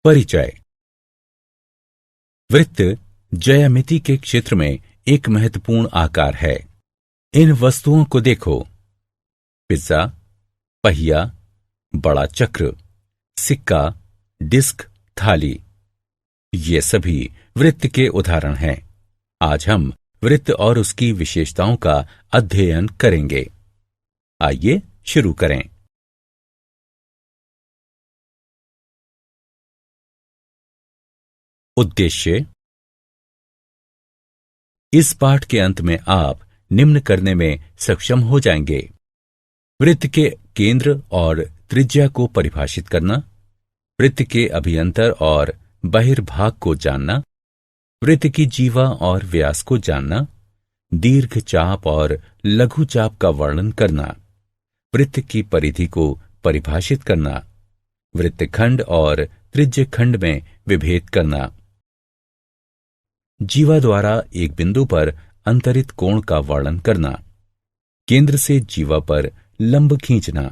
परिचय। वृत्त ज्यामिति के क्षेत्र में एक महत्वपूर्ण आकार है। इन वस्तुओं को देखो, पिज्जा, पहिया, बड़ा चक्र, सिक्का, डिस्क, थाली, ये सभी वृत्त के उदाहरण हैं। आज हम वृत्त और उसकी विशेषताओं का अध्ययन करेंगे। आइए शुरू करें। उद्देश्य। इस पाठ के अंत में आप निम्न करने में सक्षम हो जाएंगे: वृत्त के केंद्र और त्रिज्या को परिभाषित करना, वृत्त के अभियंतर और बहिर्भाग को जानना, वृत्त की जीवा और व्यास को जानना, दीर्घ चाप और लघु चाप का वर्णन करना, वृत्त की परिधि को परिभाषित करना, वृत्तखंड और त्रिज्यखंड में विभेद करना, जीवा द्वारा एक बिंदु पर अंतरित कोण का वर्णन करना, केंद्र से जीवा पर लंब खींचना,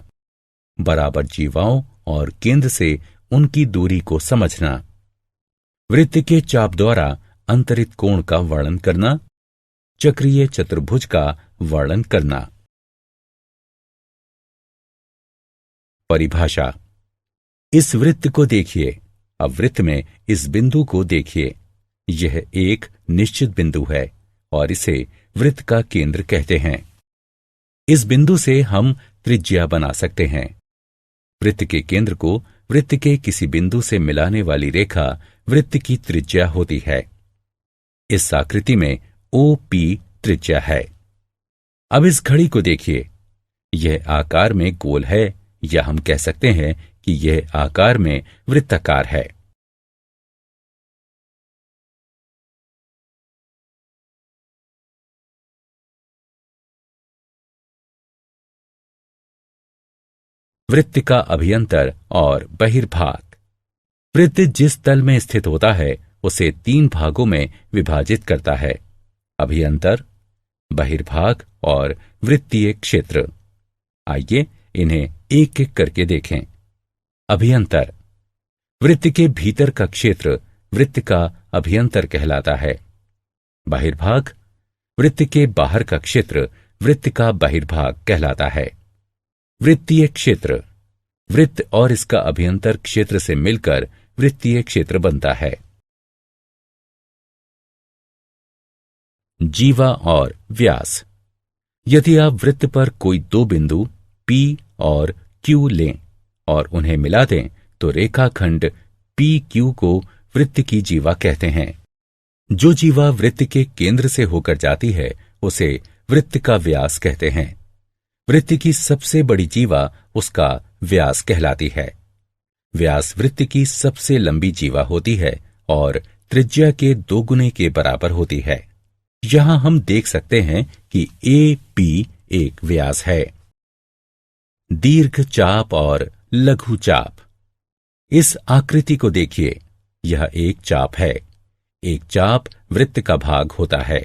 बराबर जीवाओं और केंद्र से उनकी दूरी को समझना, वृत्त के चाप द्वारा अंतरित कोण का वर्णन करना, चक्रीय चतुर्भुज का वर्णन करना। परिभाषा। इस वृत्त को देखिए। अब वृत्त में इस बिंदु को देखिए। यह एक निश्चित बिंदु है और इसे वृत्त का केंद्र कहते हैं। इस बिंदु से हम त्रिज्या बना सकते हैं। वृत्त के केंद्र को वृत्त के किसी बिंदु से मिलाने वाली रेखा वृत्त की त्रिज्या होती है। इस आकृति में OP त्रिज्या है। अब इस घड़ी को देखिए। यह आकार में गोल है, या हम कह सकते हैं कि यह आकार में वृत्ताकार है। वृत्त का अभियंतर और बहिर्भाग। वृत्त जिस तल में स्थित होता है उसे 3 भागों में विभाजित करता है: अभियंतर, बहिर्भाग और वृत्तीय क्षेत्र। आइए इन्हें एक एक करके देखें। अभियंतर। वृत्त के भीतर का क्षेत्र वृत्त का अभियंतर कहलाता है। बहिर्भाग। वृत्त के बाहर का क्षेत्र वृत्त का बहिर्भाग कहलाता है। वृत्तीय क्षेत्र। वृत्त और इसका अभियंतर क्षेत्र से मिलकर वृत्तीय क्षेत्र बनता है। जीवा और व्यास। यदि आप वृत्त पर कोई 2 बिंदु P और Q लें और उन्हें मिला दें तो रेखाखंड PQ को वृत्त की जीवा कहते हैं। जो जीवा वृत्त के केंद्र से होकर जाती है उसे वृत्त का व्यास कहते हैं। वृत्त की सबसे बड़ी जीवा उसका व्यास कहलाती है। व्यास वृत्त की सबसे लंबी जीवा होती है और त्रिज्या के 2 गुने के बराबर होती है। यहां हम देख सकते हैं कि AP एक व्यास है। दीर्घ चाप और लघु चाप। इस आकृति को देखिए। यह एक चाप है। एक चाप वृत्त का भाग होता है,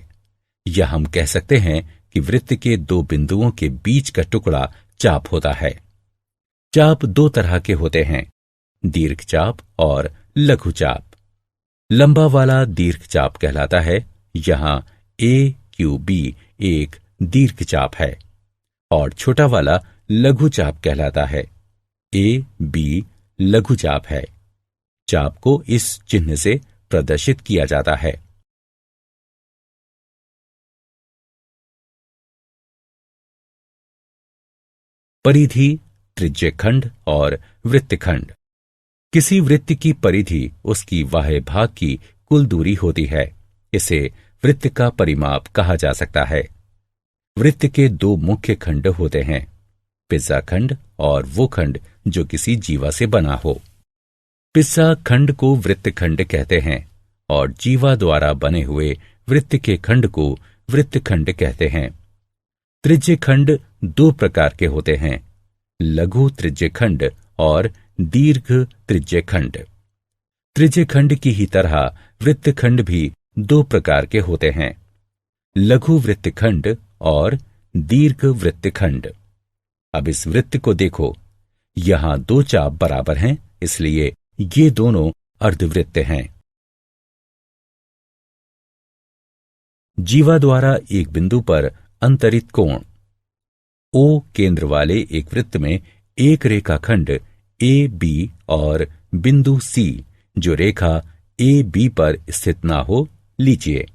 या हम कह सकते हैं कि वृत्त के 2 बिंदुओं के बीच का टुकड़ा चाप होता है। चाप 2 तरह के होते हैं: दीर्घ चाप और लघु चाप। लंबा वाला दीर्घ चाप कहलाता है। यहां AQB एक दीर्घ चाप है, और छोटा वाला लघु चाप कहलाता है। AB लघु चाप है। चाप को इस चिन्ह से प्रदर्शित किया जाता है। परिधि, त्रिज्यखंड और वृत्तखंड। किसी वृत्त की परिधि उसकी बाह्य भाग की कुल दूरी होती है। इसे वृत्त का परिमाप कहा जा सकता है। वृत्त के 2 मुख्य खंड होते हैं: पिज्जा खंड और वो खंड जो किसी जीवा से बना हो। पिज्जा खंड को वृत्तखंड कहते हैं और जीवा द्वारा बने हुए वृत्त के खंड को वृत्तखंड कहते हैं। त्रिज्यखंड 2 प्रकार के होते हैं: लघु त्रिज्यखंड और दीर्घ त्रिज्यखंड। त्रिज्यखंड की ही तरह वृत्तखंड भी 2 प्रकार के होते हैं: लघु वृत्तखंड और दीर्घ वृत्तखंड। अब इस वृत्त को देखो। यहां 2 चाप बराबर हैं, इसलिए ये दोनों अर्धवृत्त हैं। जीवा द्वारा एक बिंदु पर अंतरित कोण। ओ केंद्र वाले एक वृत्त में एक रेखाखंड ए बी और बिंदु सी जो रेखा ए बी पर स्थित ना हो लीजिए।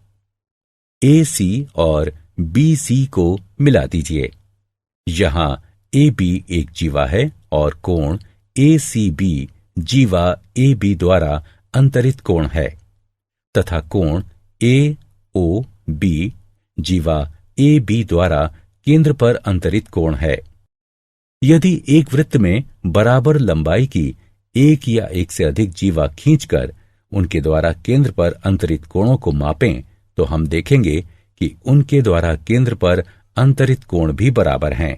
ए सी और बी सी को मिला दीजिए। यहां ए बी एक जीवा है और कोण ए सी बी जीवा ए बी द्वारा अंतरित कोण है तथा कोण ए ओ बी जीवा ए बी द्वारा केंद्र पर अंतरित कोण है। यदि एक वृत्त में बराबर लंबाई की एक या एक से अधिक जीवा खींचकर उनके द्वारा केंद्र पर अंतरित कोणों को मापें तो हम देखेंगे कि उनके द्वारा केंद्र पर अंतरित कोण भी बराबर हैं।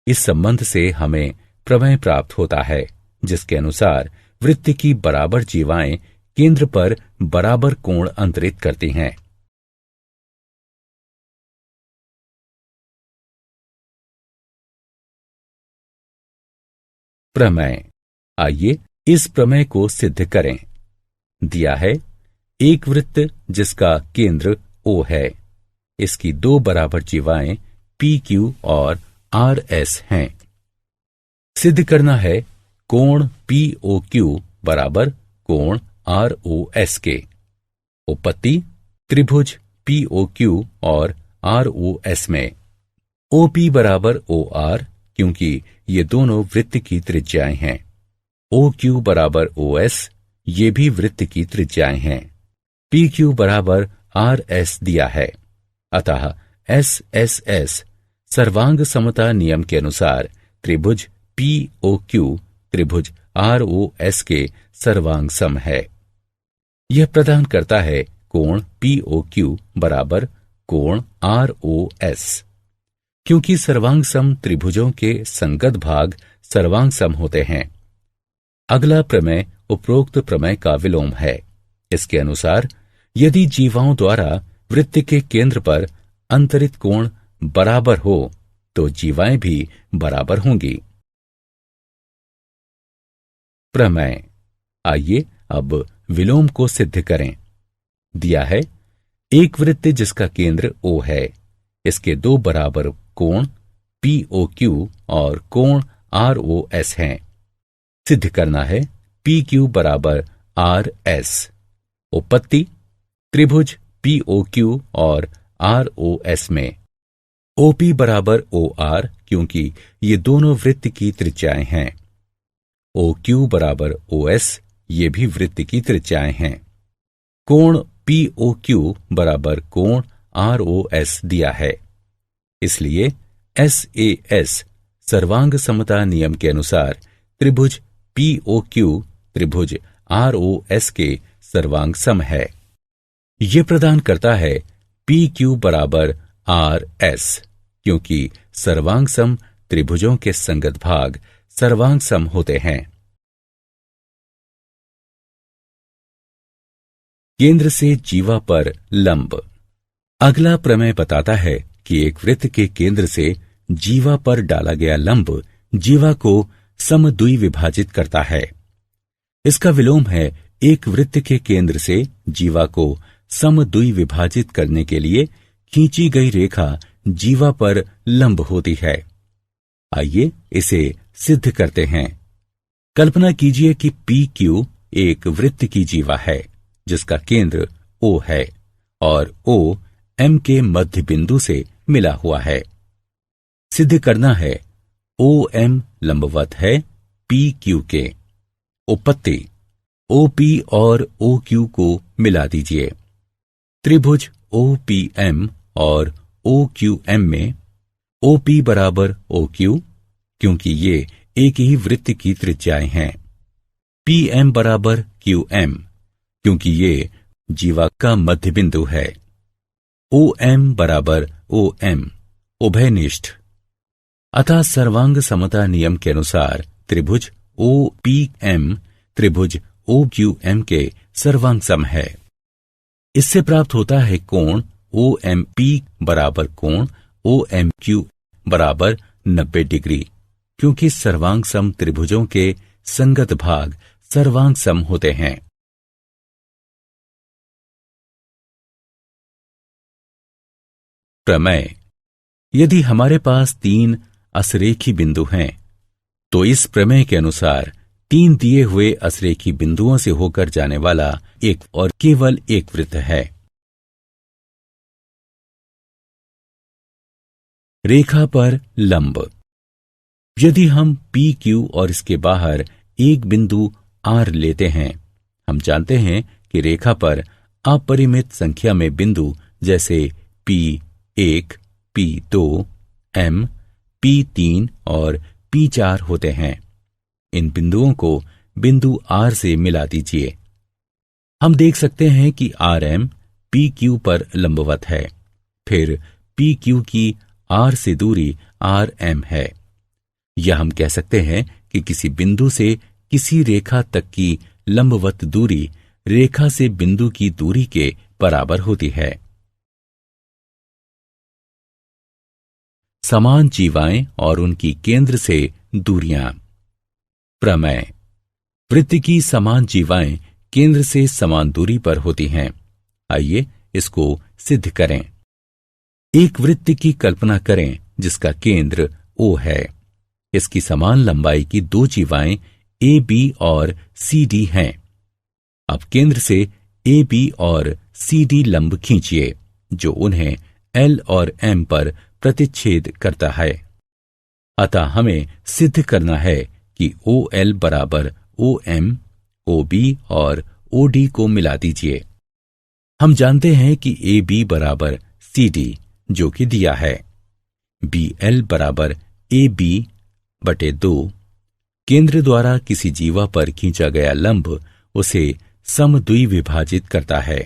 इस संबंध से हमें प्रमेय प्राप्त होता है जिसके अनुसार वृत्त की बराबर जीवाएं केंद्र पर बराबर कोण अंतरित करती हैं। प्रमेय। आइए इस प्रमेय को सिद्ध करें। दिया है एक वृत्त जिसका केंद्र O है, इसकी दो बराबर जीवाएं PQ और RS हैं। सिद्ध करना है कोण POQ बराबर कोण ROS के। उपपत्ति त्रिभुज POQ और ROS में OP बराबर OR क्योंकि ये दोनों वृत्त की त्रिज्याएं हैं। OQ बराबर OS ये भी वृत्त की त्रिज्याएं हैं। PQ बराबर RS दिया है, अतः SSS सर्वांग समता नियम के अनुसार त्रिभुज POQ त्रिभुज ROS के सर्वांग सम है। यह प्रदान करता है कोण POQ बराबर कोण ROS। क्योंकि सर्वांग सम त्रिभुजों के संगत भाग सर्वांग सम होते हैं। अगला प्रमेय उपरोक्त प्रमेय का विलोम है। इसके अनुसार यदि जीवाओं द्वारा वृत्त के केंद्र पर अंतरित कोण बराबर हो तो जीवाएं भी बराबर होंगी। प्रमेय। आइए अब विलोम को सिद्ध करें। दिया है एक वृत्त जिसका केंद्र O है, इसके दो बराबर कोण POQ और कोण ROS हैं। सिद्ध करना है PQ बराबर RS। उपपत्ति त्रिभुज POQ और ROS में OP बराबर OR क्योंकि ये दोनों वृत्त की त्रिज्याएं हैं। OQ बराबर OS ये भी वृत्त की त्रिज्याएं हैं। कोण POQ बराबर कोण ROS दिया है, इसलिए SAS सर्वांग समता नियम के अनुसार त्रिभुज POQ त्रिभुज ROS के सर्वांग सम है। यह प्रदान करता है PQ बराबर RS क्योंकि सर्वांग सम त्रिभुजों के संगत भाग सर्वांग सम होते हैं। केंद्र से जीवा पर लंब। अगला प्रमेय बताता है कि एक वृत्त के केंद्र से जीवा पर डाला गया लंब जीवा को समद्विविभाजित करता है। इसका विलोम है एक वृत्त के केंद्र से जीवा को समद्विविभाजित करने के लिए खींची गई रेखा जीवा पर लंब होती है। आइए इसे सिद्ध करते हैं। कल्पना कीजिए कि PQ एक वृत्त की जीवा है जिसका केंद्र O है और O M के मध्य बिंदु से मिला हुआ है। सिद्ध करना है OM लंबवत है PQ के। उपपत्ति OP और OQ को मिला दीजिए। त्रिभुज OPM और OQM में OP बराबर OQ क्योंकि ये एक ही वृत्त की त्रिज्याएं हैं। PM बराबर QM क्योंकि ये जीवा का मध्य बिंदु है। OM बराबर OM उभयनिष्ठ। अतः सर्वांग समता नियम के अनुसार त्रिभुज OPM त्रिभुज OQM के सर्वांग सम है। इससे प्राप्त होता है कोण OMP बराबर कोण OMQ बराबर 90 डिग्री क्योंकि सर्वांग सम त्रिभुजों के संगत भाग सर्वांग सम होते हैं। प्रमेय। यदि हमारे पास 3 असरेखी बिंदु हैं, तो इस प्रमेय के अनुसार 3 दिए हुए असरेखी बिंदुओं से होकर जाने वाला एक और केवल एक वृत्त है। रेखा पर लंब। यदि हम पी क्यू और इसके बाहर एक बिंदु आर लेते हैं, हम जानते हैं कि रेखा पर अपरिमित संख्या में बिंदु जैसे P1, P2, M, P3 और P4 होते हैं। इन बिंदुओं को बिंदु R से मिला दीजिए। हम देख सकते हैं कि RM PQ पर लंबवत है, फिर PQ की R से दूरी RM है। या हम कह सकते हैं कि किसी बिंदु से किसी रेखा तक की लंबवत दूरी रेखा से बिंदु की दूरी के बराबर होती है। समान जीवाएं और उनकी केंद्र से दूरियां। प्रमेय। वृत्त की समान जीवाएं केंद्र से समान दूरी पर होती हैं। आइए इसको सिद्ध करें। एक वृत्त की कल्पना करें जिसका केंद्र O है। इसकी समान लंबाई की 2 जीवाएं AB और CD हैं। अब केंद्र से AB और CD लंब खींचिए जो उन्हें L और M पर प्रतिच्छेद करता है। अतः हमें सिद्ध करना है कि OL बराबर OM, OB और OD को मिला दीजिए। हम जानते हैं कि AB बराबर CD जो कि दिया है। BL बराबर AB बटे 2। केंद्र द्वारा किसी जीवा पर खींचा गया लंब उसे समद्विभाजित करता है।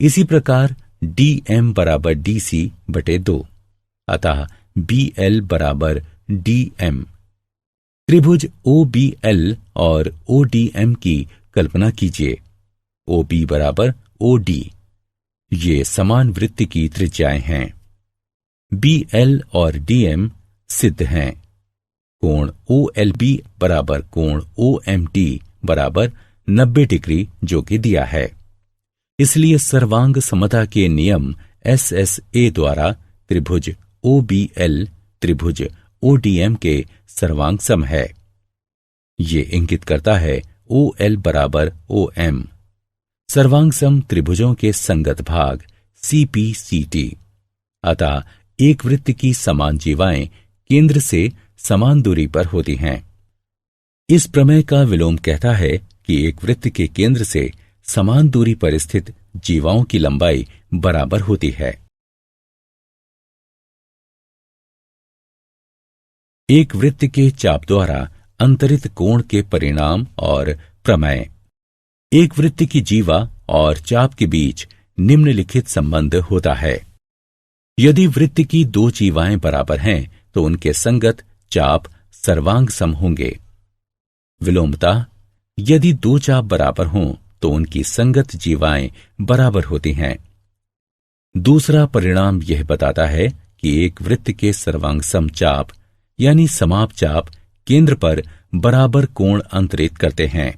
इसी प्रकार DM बराबर DC बटे 2। अतः BL बराबर DM। त्रिभुज OBL और ODM की कल्पना कीजिए। OB बराबर OD। ये समान वृत्त की त्रिज्याएं हैं। BL और DM सिद्ध हैं। कोण OLB बराबर कोण OMT बराबर 90 डिग्री जो कि दिया है। इसलिए सर्वांग समता के नियम SSA द्वारा त्रिभुज OBL त्रिभुज ODM के सर्वांग सम है। ये इंगित करता है OL बराबर OM। सर्वांग सम त्रिभुजों के संगत भाग CPCT। अतः एक वृत्त की समान जीवाएं केंद्र से समान दूरी पर होती हैं। इस प्रमेय का विलोम कहता है कि एक वृत्त के केंद्र से समान दूरी पर स्थित जीवाओं की लंबाई बराबर होती है। एक वृत्त के चाप द्वारा अंतरित कोण के परिणाम और प्रमेय। एक वृत्त की जीवा और चाप के बीच निम्नलिखित संबंध होता है। यदि वृत्त की 2 जीवाएं बराबर हैं तो उनके संगत चाप सर्वांग सम होंगे। विलोमतः यदि 2 चाप बराबर हों तो उनकी संगत जीवाएं बराबर होती हैं। दूसरा परिणाम यह बताता है कि एक वृत्त के सर्वांग सम चाप यानी समाप चाप केंद्र पर बराबर कोण अंतरित करते हैं।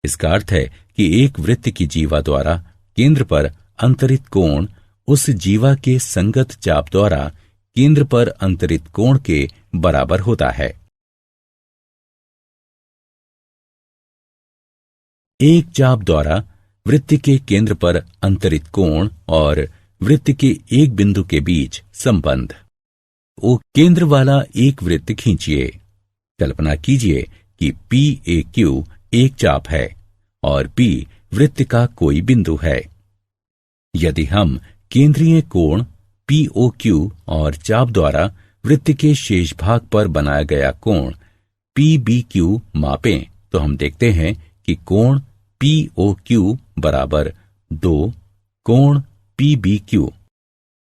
इसका अर्थ है कि एक वृत्त की जीवा द्वारा केंद्र पर अंतरित कोण उस जीवा के संगत चाप द्वारा केंद्र पर अंतरित कोण के बराबर होता है। एक चाप द्वारा वृत्त के केंद्र पर अंतरित कोण और वृत्त के एक बिंदु के बीच संबंध। वो केंद्र वाला एक वृत्त खींचिए। कल्पना कीजिए कि PAQ एक चाप है और P वृत्त का कोई बिंदु है। यदि हम केंद्रीय कोण POQ और चाप द्वारा वृत्त के शेष भाग पर बनाया गया कोण PBQ मापें तो हम देखते हैं कि कोण POQ बराबर 2 कोण PBQ।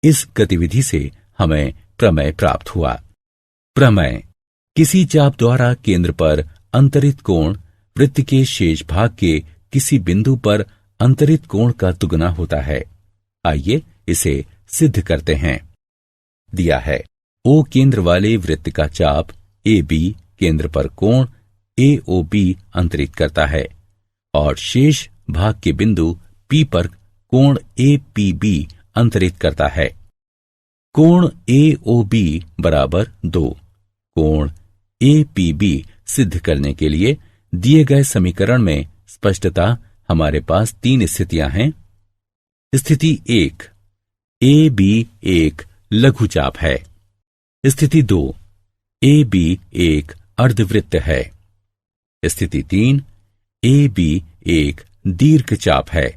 इस गतिविधि से हमें प्रमेय प्राप्त हुआ। प्रमेय। किसी चाप द्वारा केंद्र पर अंतरित कोण वृत्त के शेष भाग के किसी बिंदु पर अंतरित कोण का दुगना होता है। आइए इसे सिद्ध करते हैं। दिया है O केंद्र वाले वृत्त का चाप AB केंद्र पर कोण AOB अंतरित करता है और शेष भाग के बिंदु P पर कोण APB अंतरित करता है। कोण AOB बराबर 2 कोण APB सिद्ध करने के लिए दिए गए समीकरण में स्पष्टता हमारे पास 3 स्थितियां हैं। स्थिति 1, AB एक लघुचाप है। स्थिति 2, AB एक अर्धवृत्त है। स्थिति 3, AB एक दीर्घचाप है।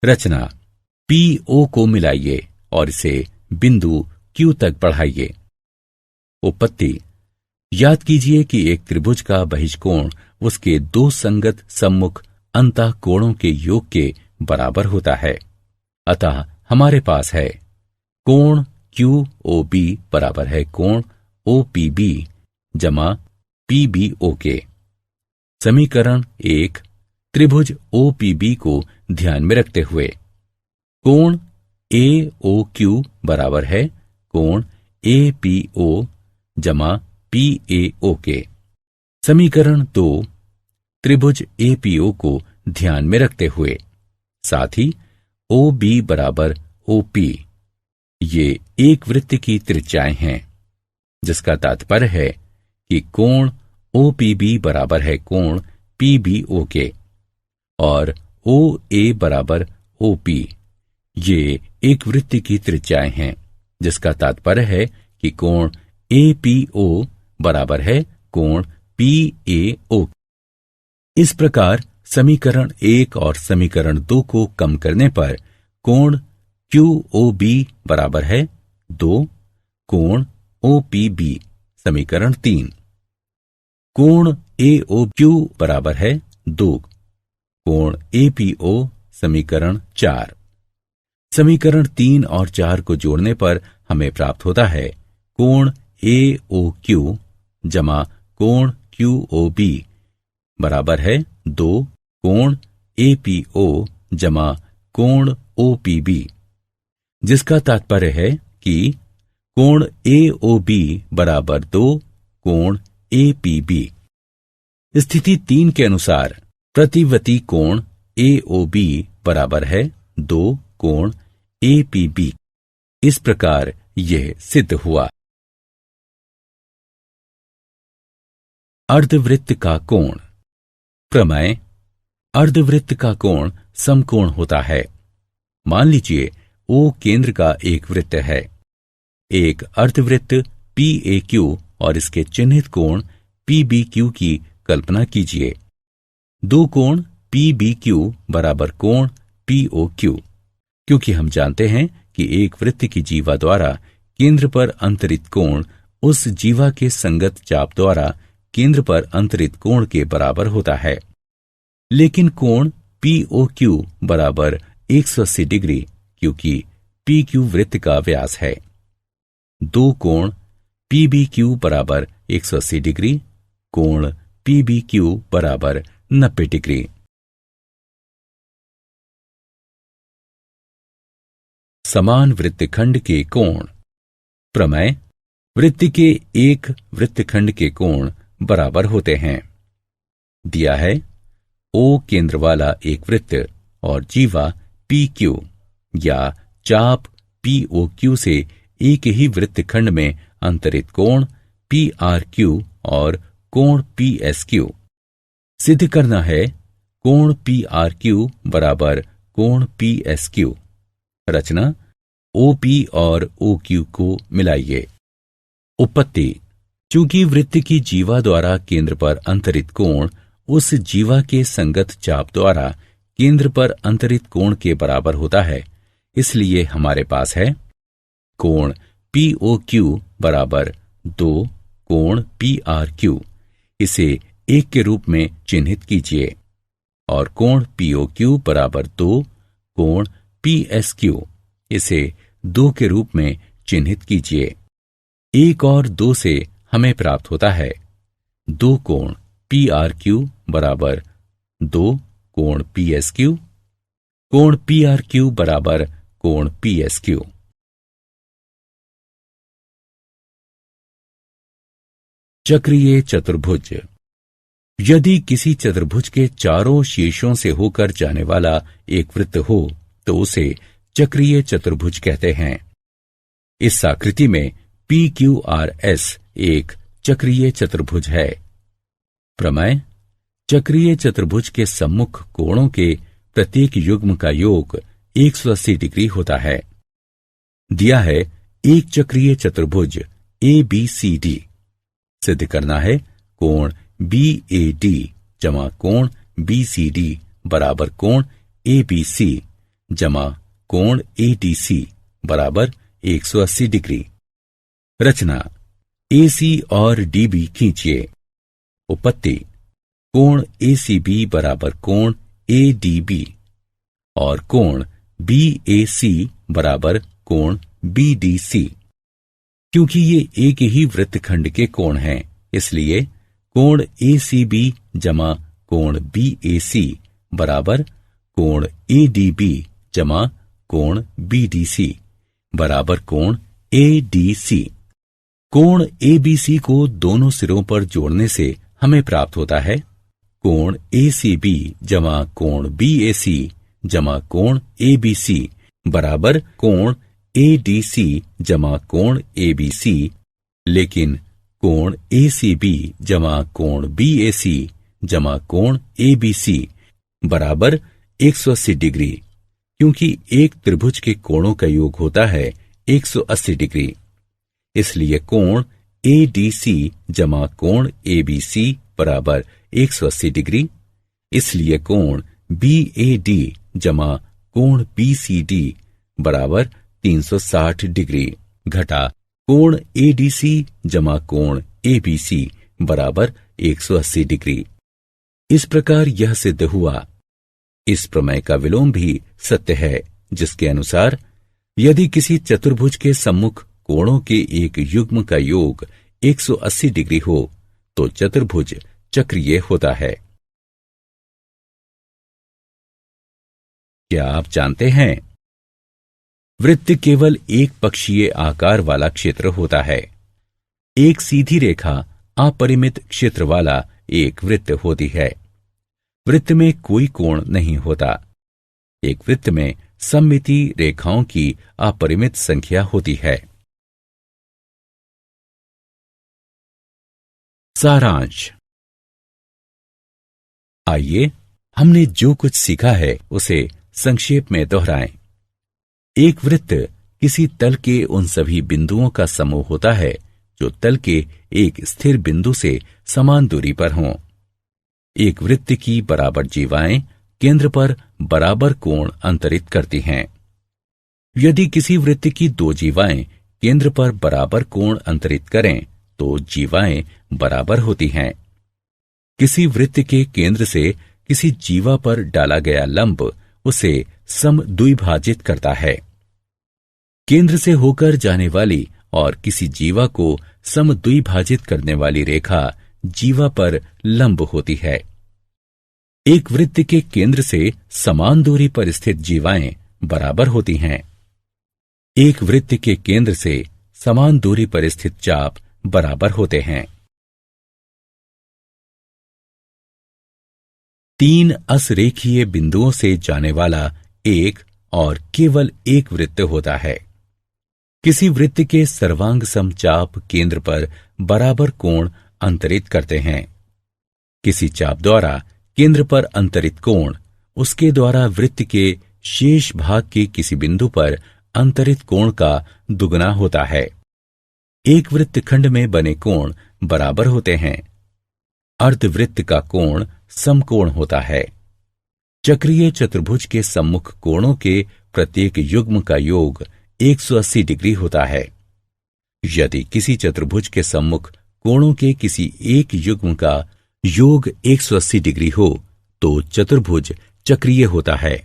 रचना, PO को मिलाइए और इसे बिंदु Q तक बढ़ाइए। उपपत्ति, याद कीजिए कि एक त्रिभुज का बहिष्कोण उसके 2 संगत सम्मुख अंतः कोणों के योग के बराबर होता है। अतः हमारे पास है कोण QOB बराबर है कोण OPB जमा PBO के। समीकरण 1 त्रिभुज OPB को ध्यान में रखते हुए कोण AOQ बराबर है कोण APO जमा PAO के। समीकरण 2 त्रिभुज APO को ध्यान में रखते हुए साथ ही OB बराबर OP, ये एक वृत्त की त्रिज्याएं हैं, जिसका तात्पर्य है कि कोण OPB बराबर है कोण PBO के और OA बराबर OP, ये एक वृत्त की त्रिज्याएं हैं, जिसका तात्पर्य है कि कोण APO बराबर है कोण PAO। इस प्रकार समीकरण 1 और समीकरण 2 को कम करने पर कोण QOB बराबर है 2 कोण OPB। समीकरण 3 कोण AOQ बराबर है 2 कोण APO। समीकरण 4 समीकरण 3 और 4 को जोड़ने पर हमें प्राप्त होता है कोण AOQ जमा कोण QOB बराबर है 2 कोण APO जमा कोण OPB, जिसका तात्पर्य है कि कोण AOB बराबर 2 कोण APB। स्थिति 3 के अनुसार प्रतिवती कोण AOB बराबर है 2 कोण APB। इस प्रकार यह सिद्ध हुआ। अर्धवृत्त का कोण। प्रमेय, अर्धवृत्त का कोण समकोण होता है। मान लीजिए O केंद्र का एक वृत्त है। एक अर्धवृत्त PAQ और इसके चिन्हित कोण PBQ की कल्पना कीजिए। 2 कोण PBQ बराबर कोण POQ, क्योंकि हम जानते हैं कि एक वृत्त की जीवा द्वारा केंद्र पर अंतरित कोण उस जीवा के संगत चाप द्वारा केंद्र पर अंतरित कोण के बराबर होता है। लेकिन कोण POQ बराबर 180 डिग्री, क्योंकि PQ वृत्त का व्यास है। 2 कोण PBQ बराबर 180 डिग्री, कोण PBQ बराबर 90 डिग्री। समान वृत्तखंड के कोण। प्रमेय, वृत्त के एक वृत्तखंड के कोण बराबर होते हैं। दिया है O केंद्र वाला एक वृत्त और जीवा PQ या चाप POQ से एक ही वृत्तखंड में अंतरित कोण PRQ और कोण PSQ। सिद्ध करना है कोण PRQ बराबर कोण PSQ। रचना, OP और OQ को मिलाइए। उपपत्ति, चूंकि वृत्त की जीवा द्वारा केंद्र पर अंतरित कोण उस जीवा के संगत चाप द्वारा केंद्र पर अंतरित कोण के बराबर होता है, इसलिए हमारे पास है कोण POQ बराबर 2 कोण PRQ। इसे 1 के रूप में चिन्हित कीजिए और कोण POQ बराबर 2 कोण PSQ। इसे 2 के रूप में चिन्हित कीजिए। 1 और 2 से हमें प्राप्त होता है 2 कोण PRQ बराबर 2 कोण PSQ, कोण PRQ बराबर कोण PSQ। चक्रीय चतुर्भुज। यदि किसी चतुर्भुज के चारों शीर्षों से होकर जाने वाला एक वृत्त हो तो उसे चक्रीय चतुर्भुज कहते हैं। इस आकृति में PQRS एक चक्रीय चतुर्भुज है। प्रमेय: चक्रीय चतुर्भुज के सम्मुख कोणों के प्रत्येक युग्म का योग 180 डिग्री होता है। दिया है एक चक्रीय चतुर्भुज ABCD। सिद्ध करना है कोण BAD जमा कोण BCD बराबर कोण ABC जमा कोण ADC बराबर 180 डिग्री। रचना: AC और DB खींचिए। उपपत्ति: कोण ACB बराबर कोण ADB और कोण BAC बराबर कोण BDC। क्योंकि ये एक ही वृत्तखंड के कोण हैं, इसलिए कोण ACB जमा कोण BAC बराबर कोण ADB जमा कोण BDC बराबर कोण ADC। कोण ABC को दोनों सिरों पर जोड़ने से हमें प्राप्त होता है कोण ACB जमा कोण BAC जमा कोण ABC बराबर कोण ADC जमा कोण ABC। लेकिन कोण ACB जमा कोण BAC जमा कोण ABC बराबर 180 डिग्री, क्योंकि एक त्रिभुज के कोणों का योग होता है 180 डिग्री। इसलिए कोण ADC जमा कोण ABC बराबर 180 डिग्री। इसलिए कोण BAD जमा कोण BCD बराबर 360 डिग्री घटा कोण ADC जमा कोण ABC बराबर 180 डिग्री। इस प्रकार यह सिद्ध हुआ। इस प्रमेय का विलोम भी सत्य है, जिसके अनुसार यदि किसी चतुर्भुज के सम्मुख कोणों के एक युग्म का योग 180 डिग्री हो तो चतुर्भुज चक्रीय होता है। क्या आप जानते हैं, वृत्त केवल एक पक्षीय आकार वाला क्षेत्र होता है। एक सीधी रेखा अपरिमित क्षेत्र वाला एक वृत्त होती है। वृत्त में कोई कोण नहीं होता। एक वृत्त में सममिति रेखाओं की अपरिमित संख्या होती है। सारांश: आइए हमने जो कुछ सीखा है उसे संक्षेप में दोहराएं। एक वृत्त किसी तल के उन सभी बिंदुओं का समूह होता है जो तल के एक स्थिर बिंदु से समान दूरी पर हों। एक वृत्त की बराबर जीवाएं केंद्र पर बराबर कोण अंतरित करती हैं। यदि किसी वृत्त की दो जीवाएं केंद्र पर बराबर कोण अंतरित करें तो जीवाएं बराबर होती हैं। किसी वृत्त के केंद्र से किसी जीवा पर डाला गया लंब उसे समद्विभाजित करता है। केंद्र से होकर जाने वाली और किसी जीवा को समद्विभाजित करने वाली रेखा जीवा पर लंब होती है। एक वृत्त के केंद्र से समान दूरी पर स्थित जीवाएं बराबर होती हैं। एक वृत्त के केंद्र से समान दूरी पर स्थित चाप बराबर होते हैं। 3 असरेखीय बिंदुओं से जाने वाला एक और केवल एक वृत्त होता है। किसी वृत्त के सर्वांग समचाप केंद्र पर बराबर कोण अंतरित करते हैं। किसी चाप द्वारा केंद्र पर अंतरित कोण उसके द्वारा वृत्त के शेष भाग के किसी बिंदु पर अंतरित कोण का दुगना होता है। एक वृत्तखंड में बने कोण बराबर होते हैं। अर्धवृत्त का कोण समकोण होता है। चक्रीय चतुर्भुज के सम्मुख कोणों के प्रत्येक युग्म का योग 180 डिग्री होता है। यदि किसी चतुर्भुज के सम्मुख कोणों के किसी एक युग्म का योग 180 डिग्री हो तो चतुर्भुज चक्रीय होता है।